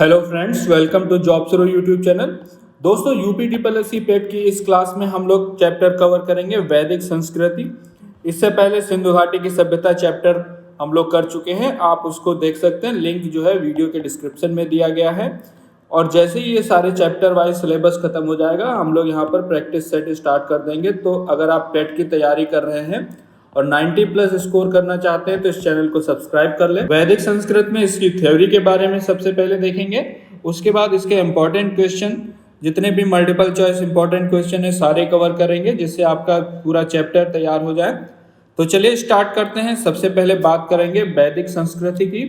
Hello friends, welcome to job शुरू YouTube channel. दोस्तों, UP triple PET की इस क्लास में हम लोग चैप्टर कवर करेंगे वैदिक संस्कृति। इससे पहले सिंधु घाटी की सभ्यता चैप्टर हम लोग कर चुके हैं, आप उसको देख सकते हैं। लिंक जो है वीडियो के डिस्क्रिप्शन में दिया गया है। और जैसे ही ये सारे चैप्टर वाइज सिलेबस खत्म हो जाएगा, हम लोग यहाँ पर प्रैक्टिस सेट स्टार्ट कर देंगे। तो अगर आप टेट की तैयारी कर रहे हैं और 90 प्लस स्कोर करना चाहते हैं तो इस चैनल को सब्सक्राइब कर लें। वैदिक संस्कृत में इसकी थ्योरी के बारे में सबसे पहले देखेंगे, उसके बाद इसके इम्पोर्टेंट क्वेश्चन, जितने भी मल्टीपल चॉइस इंपॉर्टेंट क्वेश्चन है सारे कवर करेंगे, जिससे आपका पूरा चैप्टर तैयार हो जाए। तो चलिए स्टार्ट करते हैं। सबसे पहले बात करेंगे वैदिक संस्कृति की।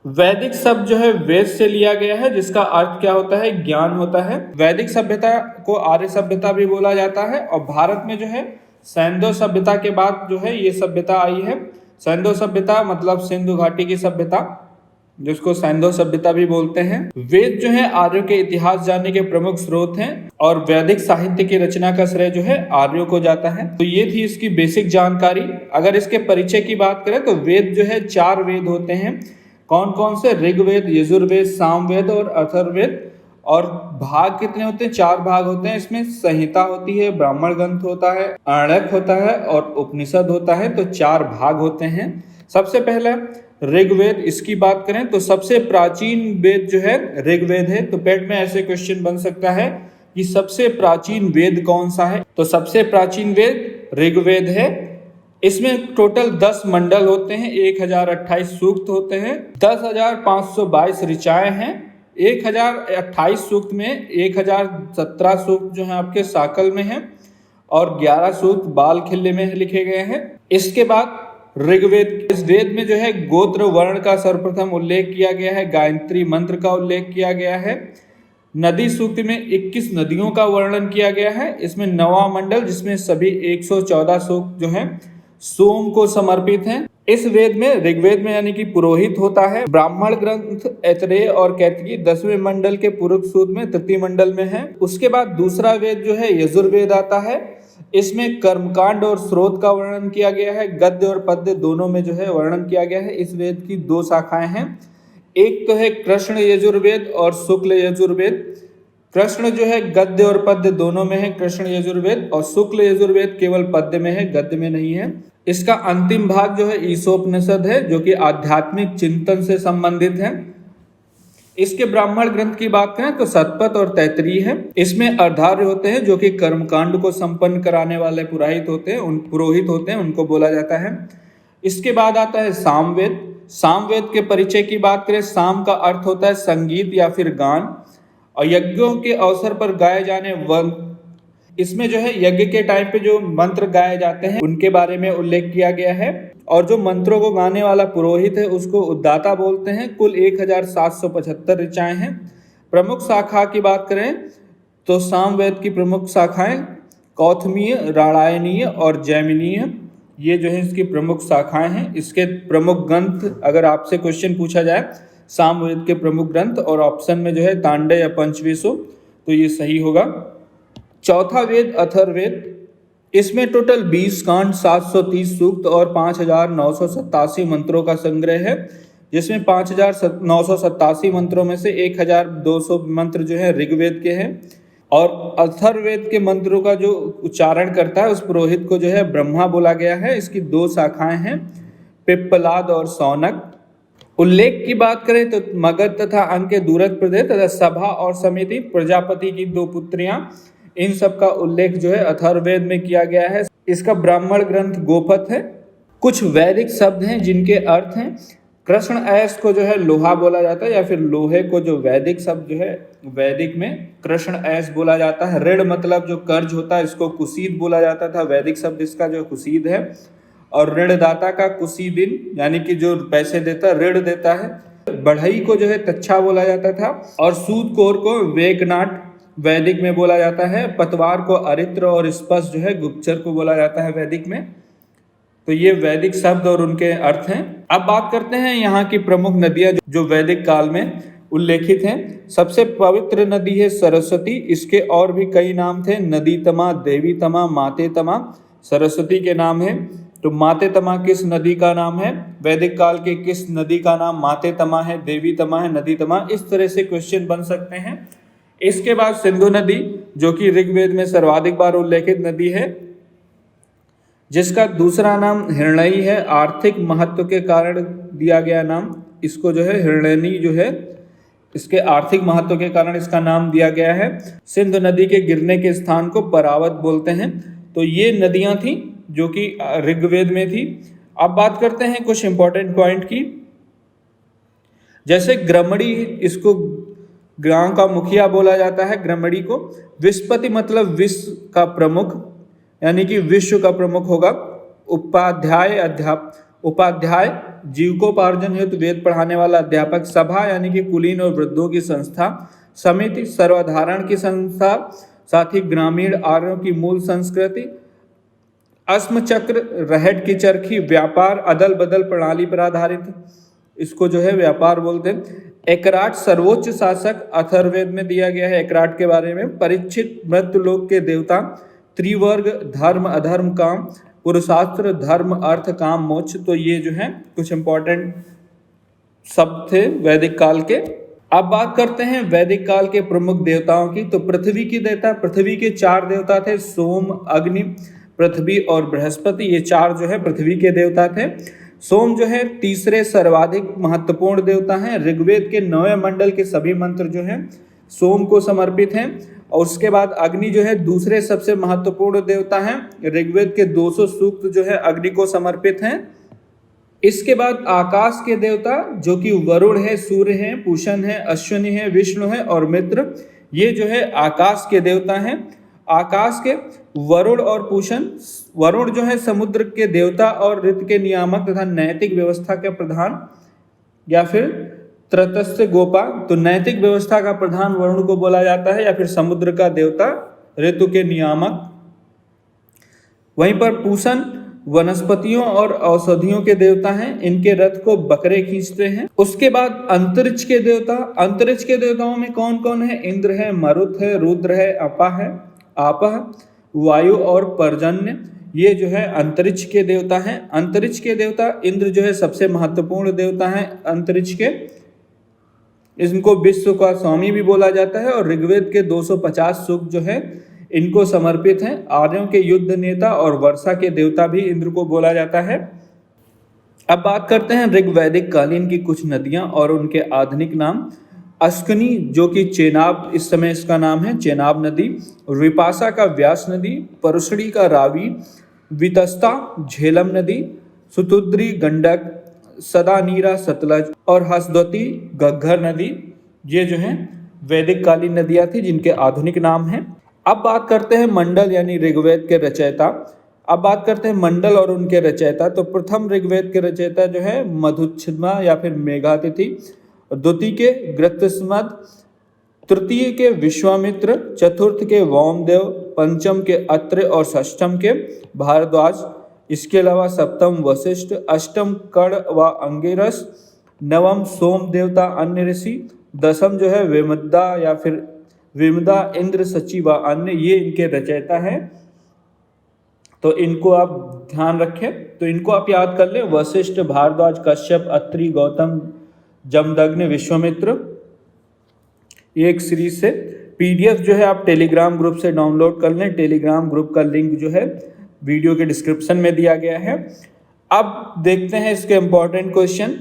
वैदिक शब्द जो है वेद से लिया गया है, जिसका अर्थ क्या होता है? ज्ञान होता है। वैदिक सभ्यता को आर्य सभ्यता भी बोला जाता है। और भारत में जो है सैंधव सभ्यता के बाद जो है ये सभ्यता आई है। सैंधव सभ्यता मतलब सिंधु घाटी की सभ्यता, जिसको सैंधव सभ्यता भी बोलते हैं। वेद जो है आर्यों के इतिहास जानने के प्रमुख स्रोत हैं और वैदिक साहित्य की रचना का श्रेय जो है आर्यों को जाता है। तो ये थी इसकी बेसिक जानकारी। अगर इसके परिचय की बात करें तो वेद जो है 4 वेद होते हैं। कौन कौन से? ऋग्वेद, यजुर्वेद, सामवेद और अथर्ववेद। और भाग कितने होते हैं? 4 भाग होते हैं। इसमें संहिता होती है, ब्राह्मण ग्रंथ होता है, आरण्यक होता है और उपनिषद होता है। तो 4 भाग होते हैं। सबसे पहले ऋग्वेद, इसकी बात करें तो सबसे प्राचीन वेद जो है ऋग्वेद है। तो पेट में ऐसे क्वेश्चन बन सकता है कि सबसे प्राचीन वेद कौन सा है? तो सबसे प्राचीन वेद ऋग्वेद है। इसमें टोटल 10 मंडल होते हैं, 1028 सूक्त होते हैं, 10,522 ऋचाएं हैं। 1028 सूक्त में 1017 सूक्त जो है आपके साकल में हैं और 11 सूक्त बाल खिल्ले में लिखे गए हैं। इसके बाद ऋग्वेद, इस वेद में जो है गोत्र वर्ण का सर्वप्रथम उल्लेख किया गया है, गायत्री मंत्र का उल्लेख किया गया है। नदी सूक्त में 21 नदियों का वर्णन किया गया है। इसमें 9वां मंडल, जिसमें सभी 114 सूक्त जो है सोम को समर्पित हैं। इस वेद में, ऋग्वेद में यानी कि पुरोहित होता है। ब्राह्मण ग्रंथ ऐतरेय और कैतकी 10वें मंडल के पूर्व सूक्त में तृतीय मंडल में है। उसके बाद दूसरा वेद जो है यजुर्वेद आता है। इसमें कर्मकांड और स्रोत का वर्णन किया गया है। गद्य और पद्य दोनों में जो है वर्णन किया गया है। इस वेद की 2 शाखाएं हैं। एक तो है कृष्ण यजुर्वेद और शुक्ल यजुर्वेद। कृष्ण जो है गद्य और पद्य दोनों में है, कृष्ण यजुर्वेद, और शुक्ल यजुर्वेद केवल पद्य में है, गद्य में नहीं है। इसका अंतिम भाग जो है ईशोपनिषद है, जो कि आध्यात्मिक चिंतन से संबंधित है। इसके ब्राह्मण ग्रंथ की बात करें तो शतपथ और तैतरीय है। इसमें अर्धार्य होते हैं, जो कि कर्मकांड को संपन्न कराने वाले पुरोहित होते हैं, उनको बोला जाता है। इसके बाद आता है सामवेद। सामवेद के परिचय की बात करें, साम का अर्थ होता है संगीत या फिर गान, और यज्ञों के अवसर पर गाए जाने इसमें जो है यज्ञ के टाइम पे जो मंत्र गाए जाते हैं उनके बारे में उल्लेख किया गया है। और जो मंत्रों को गाने वाला पुरोहित है उसको उद्दाता बोलते हैं। कुल 1775 ऋचाएं हैं। प्रमुख शाखा की बात करें तो सामवेद की प्रमुख शाखाएं कौथमीय, राणायनीय और जैमिनीय, ये जो है इसकी प्रमुख शाखाएं हैं। इसके प्रमुख ग्रंथ, अगर आपसे क्वेश्चन पूछा जाए सामवेद के प्रमुख ग्रंथ, और ऑप्शन में जो है तांडव या पंचविंशो, तो ये सही होगा। चौथा वेद अथर्ववेद। इसमें टोटल 20 कांड, 730 सूक्त और 5,987 मंत्रों का संग्रह है, जिसमें 5,987 मंत्रों में से 1,200 मंत्र जो है ऋग्वेद के हैं। और अथर्ववेद के मंत्रों का जो उच्चारण करता है उस पुरोहित को जो है ब्रह्मा बोला गया है। इसकी 2 शाखाएं हैं, पिप्पलाद और सौनक। उल्लेख की बात करें तो मगध तथा अंक के दूरस्थ प्रदेश तथा सभा और समिति, प्रजापति की 2 पुत्रियां, इन सब का उल्लेख जो है अथर्ववेद में किया गया है। इसका ब्राह्मण ग्रंथ गोपथ है। कुछ वैदिक शब्द हैं जिनके अर्थ हैं, कृष्ण ऐस को जो है लोहा बोला जाता है, या फिर लोहे को जो वैदिक शब्द जो है वैदिक में कृष्ण ऐस बोला जाता है। ऋण मतलब जो कर्ज होता है इसको कुसीद बोला जाता था, वैदिक शब्द इसका जो कुसीद है। और ऋणदाता का कुसीदिन, यानी कि जो पैसे देता, ऋण देता है। बढ़ई को जो है तच्छा बोला जाता था। और सूदकोर को वेकनाट वैदिक में बोला जाता है। पतवार को अरित्र और स्पष्ट जो है गुप्तचर को बोला जाता है वैदिक में। तो ये वैदिक शब्द और उनके अर्थ हैं। अब बात करते हैं यहाँ की प्रमुख नदियाँ जो वैदिक काल में उल्लेखित हैं। सबसे पवित्र नदी है सरस्वती। इसके और भी कई नाम थे, नदी तमा, देवी तमा, माते तमा, सरस्वती के नाम है। तो मातेतमा किस नदी का नाम है? वैदिक काल के किस नदी का नाम मातेतमा है, देवीतमा है, नदीतमा? इस तरह से क्वेश्चन बन सकते हैं। इसके बाद सिंधु नदी, जो कि ऋग्वेद में सर्वाधिक बार उल्लेखित नदी है, जिसका दूसरा नाम हिरण्यी है। आर्थिक महत्व के कारण दिया गया नाम इसको जो है हिरण्यी जो है, इसके आर्थिक महत्व के कारण इसका नाम दिया गया है। सिंधु नदी के गिरने के स्थान को परावत बोलते हैं। तो ये नदियां थी जो कि ऋग्वेद में थी। अब बात करते हैं कुछ इंपॉर्टेंट पॉइंट की। जैसे ग्रमणी, इसको गांव का मुखिया बोला जाता है, ग्रमणी को। विस्पति मतलब विश्व का प्रमुख, यानी कि विश्व का प्रमुख होगा। उपाध्याय जीविकोपार्जन हेतु वेद पढ़ाने वाला अध्यापक। सभा यानी कि कुलीन और वृद्धों की संस्था। समिति सर्वधारण की संस्था, साथ ही ग्रामीण आर्यों की मूल संस्कृति। अस्म चक्र रहट की चरखी। व्यापार अदल बदल प्रणाली पर आधारित, इसको जो है व्यापार बोलते हैं। एकराट सर्वोच्च शासक, अथर्ववेद में दिया गया है एकराट के बारे में। परीक्षित मृत्युलोक के देवता। त्रिवर्ग धर्म अधर्म काम। पुरुषास्त्र धर्म अर्थ काम मोक्ष। तो ये जो है कुछ इंपॉर्टेंट शब्द थे वैदिक काल के। अब बात करते हैं वैदिक काल के प्रमुख देवताओं की। तो पृथ्वी की देवता, पृथ्वी के 4 देवता थे, सोम, अग्नि, पृथ्वी और बृहस्पति। ये 4 जो है पृथ्वी के देवता थे। सोम जो है तीसरे सर्वाधिक महत्वपूर्ण देवता हैं। ऋग्वेद के 9वें मंडल के सभी मंत्र जो हैं सोम को समर्पित हैं। और उसके बाद अग्नि जो है दूसरे सबसे महत्वपूर्ण देवता हैं। ऋग्वेद के 200 सूक्त जो है अग्नि को समर्पित हैं। इसके बाद आकाश के देवता जो कि वरुण है, सूर्य है, पूषण है, अश्विनी है, विष्णु है और मित्र, ये जो है आकाश के देवता हैं। आकाश के वरुण और पूषण। वरुण जो है समुद्र के देवता और ऋतु के नियामक तथा नैतिक व्यवस्था के प्रधान, या फिर त्रतस्य गोपा। तो नैतिक व्यवस्था का प्रधान वरुण को बोला जाता है, या फिर समुद्र का देवता, ऋतु के नियामक। वहीं पर पूषण वनस्पतियों और औषधियों के देवता हैं। इनके रथ को बकरे खींचते हैं। उसके बाद अंतरिक्ष के देवता। अंतरिक्ष के देवताओं में कौन कौन है? इंद्र है, मरुत है, रुद्र है, आपह, वायु और पर्जन्य। ये जो है अंतरिक्ष के देवता हैं। अंतरिक्ष के देवता इंद्र जो है सबसे महत्वपूर्ण देवता हैं अंतरिक्ष के। इनको विश्व का स्वामी भी बोला जाता है। और ऋग्वेद के 250 सूक्त जो है इनको समर्पित हैं। आर्यों के युद्ध नेता और वर्षा के देवता भी इंद्र को बोला जाता है। अब बात करते हैं ऋग्वैदिक कालीन की कुछ नदियां और उनके आधुनिक नाम। अस्कनी जो कि चेनाब, इस समय इसका नाम है चेनाब नदी। विपाशा का व्यास नदी। परुषणी का रावी। वितस्ता झेलम नदी। सुतुद्री गंडक। सदानीरा सतलज और हसदवती घग्गर नदी। ये जो है वैदिक कालीन नदियां थी जिनके आधुनिक नाम हैं। अब बात करते हैं मंडल यानी ऋग्वेद के रचयिता। अब बात करते हैं मंडल और उनके रचयिता। तो प्रथम ऋग्वेद के रचयिता जो है मधुच्छिमा या फिर मेघातिथि। द्वितीय के गृत्समद। तृतीय के विश्वामित्र। चतुर्थ के वामदेव। पंचम के अत्रि और षष्ठम के भारद्वाज। इसके अलावा सप्तम वशिष्ठ। अष्टम कर्ण व अंगिरस। नवम सोम देवता अन्य ऋषि। दसम जो है विमदा या फिर विमदा, इंद्र, सची व अन्य, ये इनके रचयिता हैं। तो इनको आप ध्यान रखें। तो इनको आप याद कर लें, वशिष्ठ, भारद्वाज, कश्यप, अत्रि, गौतम, जमदग्नि, विश्वामित्र। ये एक सीरीज से पीडीएफ जो है आप टेलीग्राम ग्रुप से डाउनलोड कर लें। टेलीग्राम ग्रुप का लिंक जो है वीडियो के डिस्क्रिप्शन में दिया गया है। अब देखते हैं इसके इंपॉर्टेंट क्वेश्चन।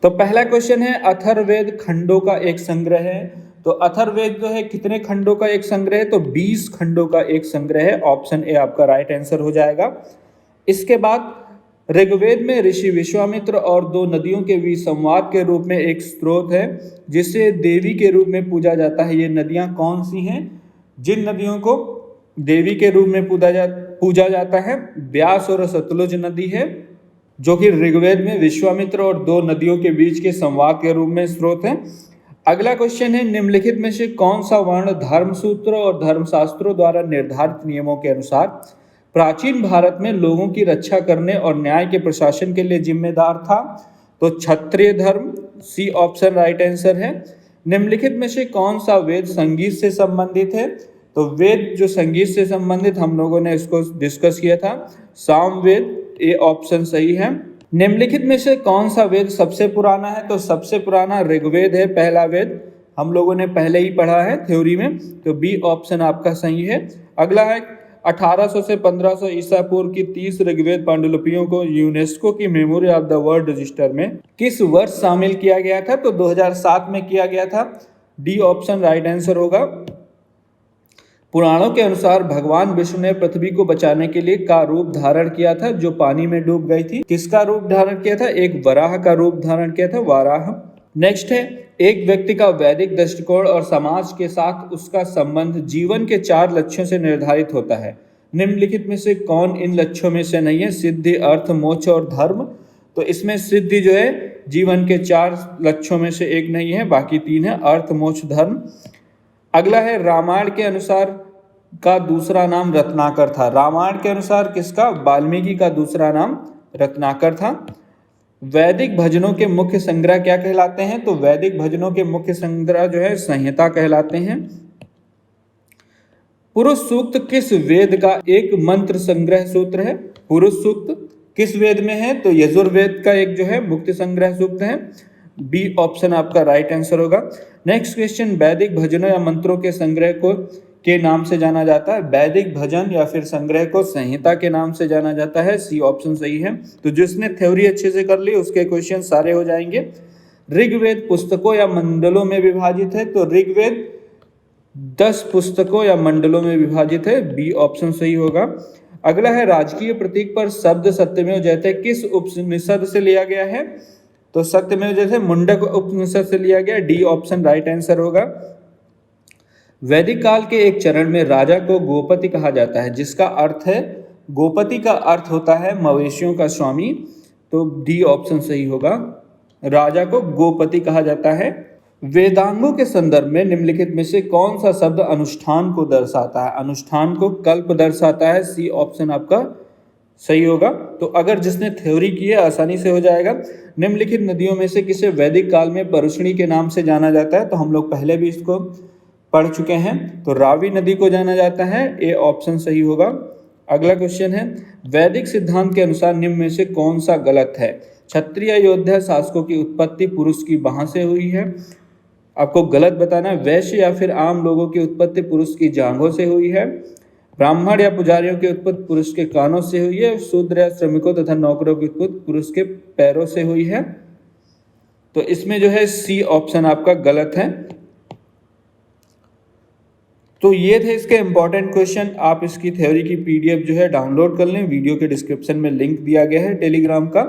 तो पहला क्वेश्चन है अथर्ववेद खंडों का एक संग्रह है। तो अथर्ववेद जो है कितने खंडों का एक संग्रह है? तो 20 खंडों का एक संग्रह है। ऑप्शन ए आपका राइट आंसर हो जाएगा। इसके बाद ऋग्वेद में ऋषि विश्वामित्र और 2 नदियों के बीच संवाद के रूप में एक स्रोत है जिसे देवी के रूप में पूजा जाता है। ये नदियां कौन सी हैं जिन नदियों को देवी के रूप में पूजा जाता है? व्यास और सतलुज नदी है जो कि ऋग्वेद में विश्वामित्र और 2 नदियों के बीच के संवाद के रूप में स्रोत है। अगला क्वेश्चन है निम्नलिखित में से कौन सा वर्ण धर्मसूत्र और धर्मशास्त्रों द्वारा निर्धारित नियमों के अनुसार प्राचीन भारत में लोगों की रक्षा करने और न्याय के प्रशासन के लिए जिम्मेदार था? तो क्षत्रिय धर्म, सी ऑप्शन राइट आंसर है। निम्नलिखित में से कौन सा वेद संगीत से संबंधित है? तो वेद जो संगीत से संबंधित हम लोगों ने इसको डिस्कस किया था, सामवेद, ए ऑप्शन सही है। निम्नलिखित में से कौन सा वेद सबसे पुराना है? तो सबसे पुराना ऋग्वेद है, पहला वेद, हम लोगों ने पहले ही पढ़ा है थ्योरी में, तो बी ऑप्शन आपका सही है। अगला है 1800 से 1500 ईसा पूर्व की 30 ऋग्वेद पांडुलिपियों को यूनेस्को की memory of the world register में किस वर्ष शामिल किया गया था? तो 2007 में किया गया था। डी ऑप्शन राइट आंसर होगा। पुराणों के अनुसार भगवान विष्णु ने पृथ्वी को बचाने के लिए का रूप धारण किया था जो पानी में डूब गई थी? किसका रूप धारण किया था? एक वराह का रूप धारण किया था, वाराह। नेक्स्ट है, एक व्यक्ति का वैदिक दृष्टिकोण और समाज के साथ उसका संबंध जीवन के 4 लक्ष्यों से निर्धारित होता है। निम्नलिखित में से कौन इन लक्ष्यों में से नहीं है? सिद्धि, अर्थ, मोक्ष और धर्म। तो इसमें सिद्धि जो है जीवन के 4 लक्ष्यों में से एक नहीं है, बाकी 3 है, अर्थ, मोक्ष, धर्म। अगला है, रामायण के अनुसार का दूसरा नाम रत्नाकर था। रामायण के अनुसार किसका? वाल्मीकि का दूसरा नाम रत्नाकर था। वैदिक भजनों के मुख्य संग्रह क्या कहलाते हैं? तो वैदिक भजनों के मुख्य संग्रह जो है संहिता कहलाते हैं। पुरुष सूक्त किस वेद का एक मंत्र संग्रह सूत्र है? पुरुष सूक्त किस वेद में है? तो यजुर्वेद का एक जो है मुक्ति संग्रह सूक्त है। बी ऑप्शन आपका राइट आंसर होगा। नेक्स्ट क्वेश्चन, वैदिक भजनों या मंत्रों के संग्रह को के नाम से जाना जाता है? वैदिक भजन या फिर संग्रह को संहिता के नाम से जाना जाता है। सी ऑप्शन सही है। तो जिसने थ्योरी अच्छे से कर ली उसके क्वेश्चन सारे हो जाएंगे। ऋग्वेद पुस्तकों या मंडलों में विभाजित है? तो ऋग्वेद 10 पुस्तकों या मंडलों में विभाजित है। बी ऑप्शन सही होगा। अगला है, राजकीय प्रतीक पर शब्द सत्यमेव जयते किस उपनिषद से लिया गया है? तो सत्यमेव जयते मुंडक उपनिषद से लिया गया। डी ऑप्शन राइट आंसर होगा। वैदिक काल के एक चरण में राजा को गोपति कहा जाता है, जिसका अर्थ है, गोपति का अर्थ होता है मवेशियों का स्वामी। तो डी ऑप्शन सही होगा, राजा को गोपति कहा जाता है। वेदांगों के संदर्भ में निम्नलिखित में से कौन सा शब्द अनुष्ठान को दर्शाता है? अनुष्ठान को कल्प दर्शाता है। सी ऑप्शन आपका सही होगा। तो अगर जिसने थ्योरी की है आसानी से हो जाएगा। निम्नलिखित नदियों में से किसे वैदिक काल में परुष्णी के नाम से जाना जाता है? तो हम लोग पहले भी इसको पढ़ चुके हैं। तो रावी नदी को जाना जाता है। ए ऑप्शन सही होगा। अगला क्वेश्चन है, वैदिक सिद्धांत के अनुसार निम्न में से कौन सा गलत है? क्षत्रिय योद्धा शासकों की उत्पत्ति पुरुष की बाह से हुई है। आपको गलत बताना है। वैश्य या फिर आम लोगों की उत्पत्ति पुरुष की जांघों से हुई है। ब्राह्मण या पुजारियों की उत्पत्ति पुरुष के कानों से हुई है। शूद्र या श्रमिकों तथा नौकरों की उत्पत्ति पुरुष के पैरों से हुई है। तो इसमें जो है सी ऑप्शन आपका गलत है। तो ये थे इसके इंपॉर्टेंट क्वेश्चन। आप इसकी थ्योरी की पीडीएफ जो है डाउनलोड कर लें। वीडियो के डिस्क्रिप्शन में लिंक दिया गया है टेलीग्राम का।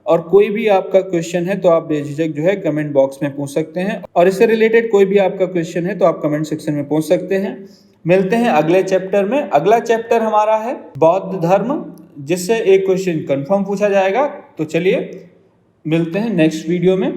और कोई भी आपका क्वेश्चन है तो आप बेझिझक जो है कमेंट बॉक्स में पूछ सकते हैं। और इससे रिलेटेड कोई भी आपका क्वेश्चन है तो आप कमेंट सेक्शन में पूछ सकते हैं। मिलते हैं अगले चैप्टर में। अगला चैप्टर हमारा है बौद्ध धर्म, जिससे एक क्वेश्चन कंफर्म पूछा जाएगा। तो चलिए मिलते हैं नेक्स्ट वीडियो में।